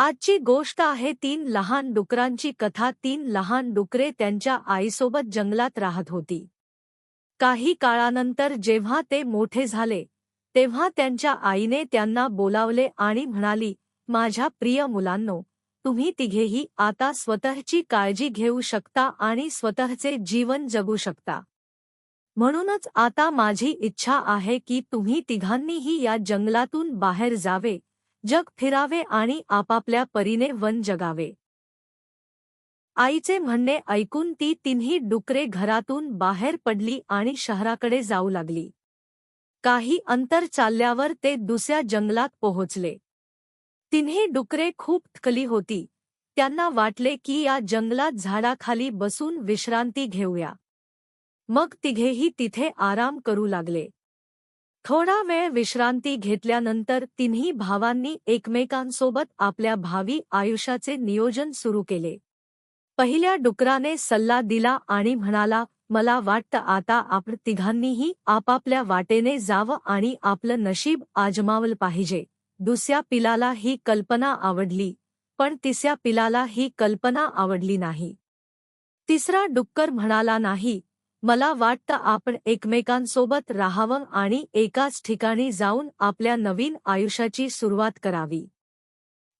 आजची गोष्ट आहे 3 लहान डुकरांची कथा. 3 लहान डुकरे त्यांच्या आईसोबत जंगलात राहत होती. काही काळानंतर जेव्हा ते मोठे झाले, तेव्हा त्यांच्या आईने त्यांना बोलावले आणि म्हणाली, माझ्या प्रिय मुलांनो, तुम्ही तिघेही आता स्वतःची काळजी घेऊ शकता आणि स्वतःचे जीवन जगू शकता. म्हणूनच आता माझी इच्छा आहे की तुम्ही तिघांनीही या जंगलातून बाहेर जावे, जग फिरावे आणि आपापल्या परीने वन जगावे. आईचे म्हणणे ऐकून ती तिन्ही डुकरे घरातून बाहेर पडली आणि शहराकडे जाऊ लागली. काही अंतर चालल्यावर ते दुसऱ्या जंगलात पोहोचले. तिन्ही डुकरे खूप थकली होती. त्यांना वाटले की या जंगलात झाडाखाली बसून विश्रांती घेऊया. मग तिघेही तिथे आराम करू लागले. थोडा वेळ विश्रांती घेतल्यानंतर तिन्ही भावांनी एकमेकांसोबत आपल्या भावी आयुष्याचे नियोजन सुरू केले. पहिल्या डुकराने सल्ला दिला आणि म्हणाला, मला वाटतं आता आपण तिघांनीही आपापल्या वाटेने जावं आणि आपलं नशीब आजमावलं पाहिजे. दुसऱ्या पिलाला ही कल्पना आवडली, पण तिसऱ्या पिलाला ही कल्पना आवडली नाही. तिसरा डुक्कर म्हणाला, नाही, मला वाटतं आपण एकमेकांसोबत राहावं आणि एकाच ठिकाणी जाऊन आपल्या नवीन आयुष्याची सुरुवात करावी.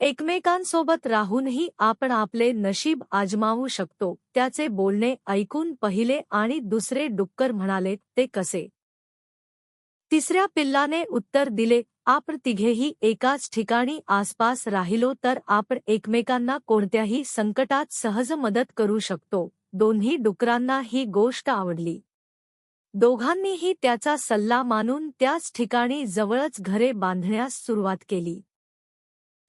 एकमेकांसोबत राहूनही आपण आपले नशीब आजमावू शकतो. त्याचे बोलणे ऐकून पहिले आणि दुसरे डुक्कर म्हणाले, ते कसे? तिसऱ्या पिल्लाने उत्तर दिले, आपण तिघेही एकाच ठिकाणी आसपास राहिलो तर आपण एकमेकांना कोणत्याही संकटात सहज मदत करू शकतो. दोन्ही डुकरांना ही गोष्ट आवडली. दोघांनीही त्याचा सल्ला मानून त्याच ठिकाणी जवळच घरे बांधण्यास सुरुवात केली.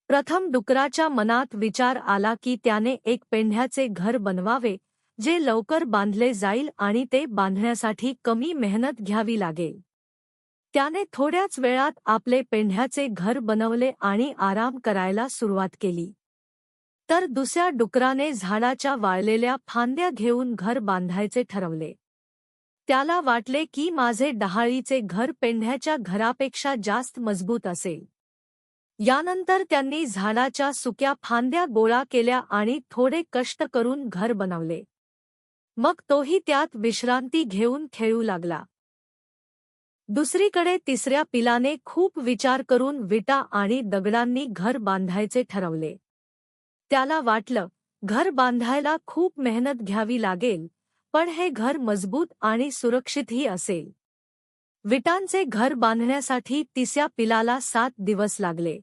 प्रथम डुकराच्या मनात विचार आला की त्याने एक पेंढ्याचे घर बनवावे, जे लवकर बांधले जाईल आणि ते बांधण्यासाठी कमी मेहनत घ्यावी लागेल. त्याने थोड्याच वेळात आपले पेंढ्याचे घर बनवले आणि आराम करायला सुरुवात केली. तर दुसऱ्या डुकराने झाडाच्या वाळलेल्या फांद्या घेऊन घर बांधायचे ठरवले. त्याला वाटले की माझे डहाळीचे घर पेंढ्याच्या घरापेक्षा जास्त मजबूत असेल. यानंतर त्यांनी झाडाच्या सुक्या फांद्या गोळा केल्या आणि थोडे कष्ट करून घर बनवले. मग तोही त्यात विश्रांती घेऊन खेळू लागला. दुसरीकडे तिसऱ्या पिलाने खूप विचार करून विटा आणि दगडांनी घर बांधायचे ठरवले. त्याला वाटलं, घर बांधायला खूप मेहनत घ्यावी लागेल, पण हे घर मजबूत आणि सुरक्षितही असेल. विटांचे घर बांधण्यासाठी तिसऱ्या पिलाला 7 दिवस लागले.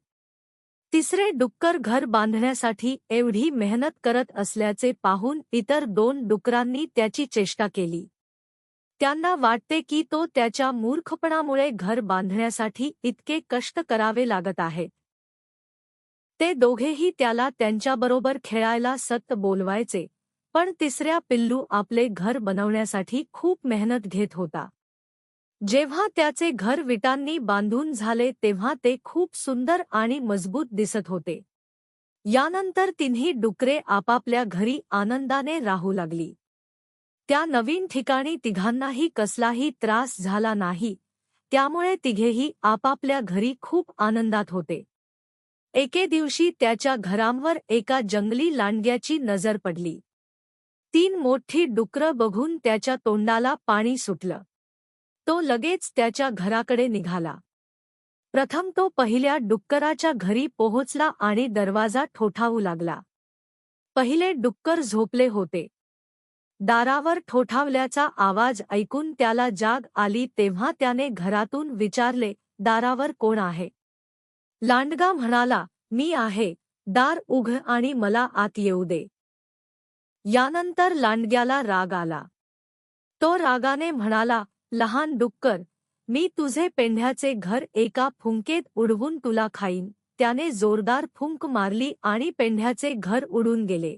तिसरे डुक्कर घर बांधण्यासाठी एवढी मेहनत करत असल्याचे पाहून इतर 2 डुकरांनी त्याची चेष्टा केली. त्यांना वाटते की तो त्याच्या मूर्खपणामुळे घर बांधण्यासाठी इतके कष्ट करावे लागत आहेत. ते दोघेही त्याला त्यांच्याबरोबर खेळायला सतत बोलवायचे, पण तिसऱ्या पिल्लू आपले घर बनवण्यासाठी खूप मेहनत घेत होता. जेव्हा त्याचे घर विटांनी बांधून झाले तेव्हा ते खूप सुंदर आणि मजबूत दिसत होते. यानंतर तिन्ही डुकरे आपापल्या घरी आनंदाने राहू लागली. त्या नवीन ठिकाणी तिघांनाही कसलाही त्रास झाला नाही, त्यामुळे तिघेही आपापल्या घरी खूप आनंदात होते. एके दिवशी त्याच्या घरांवर एका जंगली लांडग्याची नजर पडली. 3 मोठी डुकरं बघून त्याच्या तोंडाला पाणी सुटलं. तो लगेच त्याच्या घराकडे निघाला. प्रथम तो पहिल्या डुक्कराच्या घरी पोहोचला आणि दरवाजा ठोठावू लागला. पहिले डुक्कर झोपले होते. दारावर ठोठावल्याचा आवाज ऐकून त्याला जाग आली तेव्हा त्याने घरातून विचारले, दारावर कोण आहे? लांडगा म्हणाला, मी आहे, दार उघड आणि मला आत येऊ दे. यानंतर लांडग्याला राग आला. तो रागाने म्हणाला, लहान डुक्कर, मी तुझे पेंढ्याचे घर एका फुंकेत उडवून तुला खाईन. त्याने जोरदार फुंक मारली आणि पेंढ्याचे घर उडून गेले.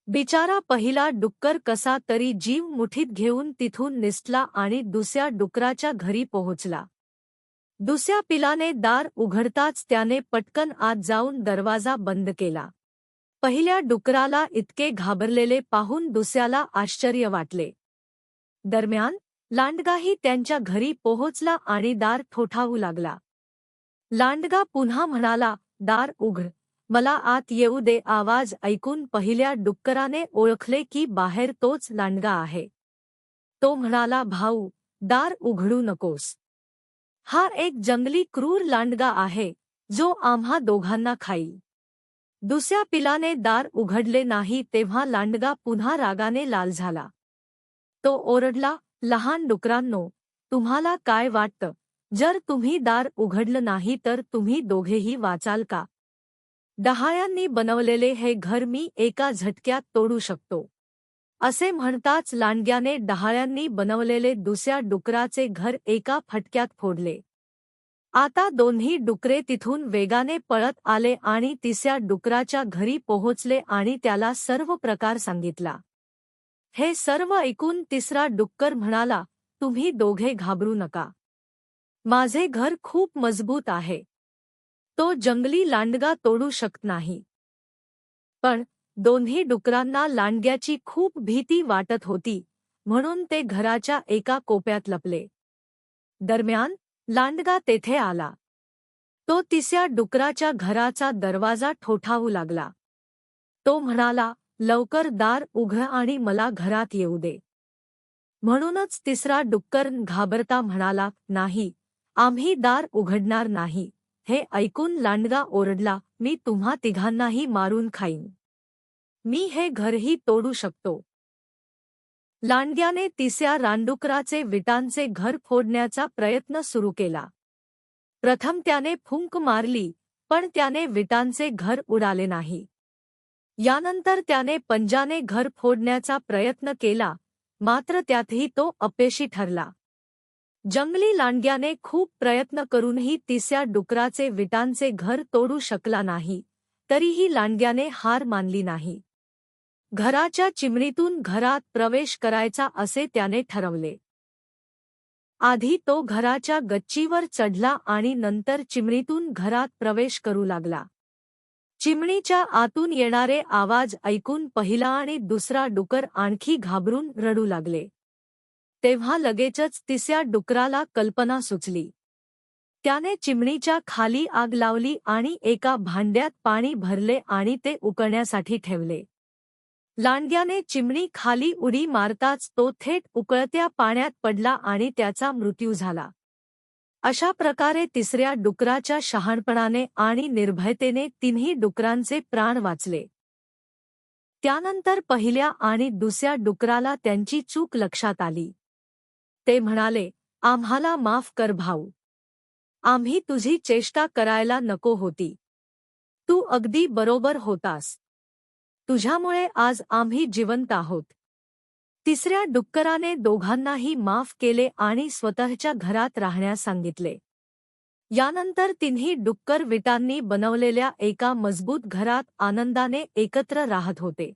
बिचारा पहिला डुक्कर कसा तरी जीव मुठीत घेऊन तिथून निसटला आणि दुसऱ्या डुकराच्या घरी पोहोचला. दुसऱ्या पिलाने दार उघडताच त्याने पटकन आत जाऊन दरवाजा बंद केला. पहिल्या डुकराला इतके घाबरलेले पाहून दुसऱ्याला आश्चर्य वाटले. दरम्यान लांडगाही त्यांच्या घरी पोहोचला आणि दार ठोठावू लागला. लांडगा पुन्हा म्हणाला, दार उघड, मला आत येऊ दे. आवाज ऐकून पहिल्या डुक्कराने ओळखले की बाहेर तोच लांडगा आहे. तो म्हणाला, भाऊ, दार उघडू नकोस. हा एक जंगली क्रूर लांडगा आहे, जो आम्हा दोघांना खाईल. दुसऱ्या पिलाने दार उघडले नाही तेव्हा लांडगा पुन्हा रागाने लाल झाला. तो ओरडला, लहान डुकरांनो, तुम्हाला काय वाटतं, जर तुम्ही दार उघडलं नाही तर तुम्ही दोघेही वाचाल का? डहाळ्यांनी बनवलेले हे घर मी एका झटक्यात तोडू शकतो. असे म्हणताच लांडग्याने डहाळ्यांनी बनवलेले दुसऱ्या डुकराचे घर एका फटक्यात फोडले. आता दोन्ही डुकरे तिथून वेगाने पळत आले आणि तिसऱ्या डुकराच्या घरी पोहोचले आणि त्याला सर्व प्रकार सांगितला. हे सर्व ऐकून तिसरा डुक्कर म्हणाला, तुम्ही दोघे घाबरू नका. माझे घर खूप मजबूत आहे. तो जंगली लांडगा तोडू शकत नाही. पण दोन्ही डुकरांना लांडग्याची खूप भीती वाटत होती, म्हणून ते घराच्या एका कोपऱ्यात लपले. दरम्यान लांडगा तेथे आला. तो तिसऱ्या डुकराच्या घराचा दरवाजा ठोठावू लागला. तो म्हणाला, लवकर दार उघड आणि मला घरात येऊ दे. म्हणूनच तिसरा डुक्कर घाबरता म्हणाला, नाही, आम्ही दार उघडणार नाही. हे ऐकून लांडगा ओरडला, मी तुम्हा तिघांनाही मारून खाईन. मी हे घरही तोडू शकतो. लांडग्याने तिसऱ्या रानडुकराचे विटांचे घर फोडण्याचा प्रयत्न सुरू केला. प्रथम त्याने फुंक मारली, पण त्याने विटांचे घर उडाले नाही. यानंतर त्याने पंजाने घर फोडण्याचा प्रयत्न केला, मात्र त्यातही तो अपयशी ठरला. जंगली लांडग्याने खूप प्रयत्न करूनही तिसऱ्या डुकराचे विटांचे घर तोडू शकला नाही, तरीही लांडग्याने हार मानली नाही. घराच्या चिमणीतून घरात प्रवेश करायचा असे त्याने ठरवले. आधी तो घराच्या गच्चीवर चढला आणि नंतर चिमणीतून घरात प्रवेश करू लागला. चिमणीच्या आतून येणारे आवाज ऐकून पहिला आणि दुसरा डुकर आणखी घाबरून रडू लागले. तेव्हा लगेचच तिसऱ्या डुकराला कल्पना सुचली. त्याने चिमणीच्या खाली आग लावली आणि एका भांड्यात पाणी भरले आणि ते उकळण्यासाठी ठेवले. लांडग्याने चिमणी खाली उडी मारताच तो थेट उकळत्या पाण्यात पडला आणि त्याचा मृत्यू झाला. अशा प्रकारे तिसऱ्या डुकराच्या शहाणपणाने आणि निर्भयतेने तिन्ही डुकरांचे प्राण वाचले. त्यानंतर पहिल्या आणि दुसऱ्या डुकराला त्यांची चूक लक्षात आली. ते म्हणाले, आम्हाला माफ कर भाऊ. आम्ही तुझी चेष्टा करायला नको होती. तू अगदी बरोबर होतास. तुझ्यामुळे आज आम्ही जिवंत आहोत. तिसऱ्या डुक्कराने दोघांनाही माफ केले आणि स्वतःच्या घरात राहण्यास सांगितले. यानंतर तिन्ही डुक्कर विटांनी बनवलेल्या एका मजबूत घरात आनंदाने एकत्र राहत होते.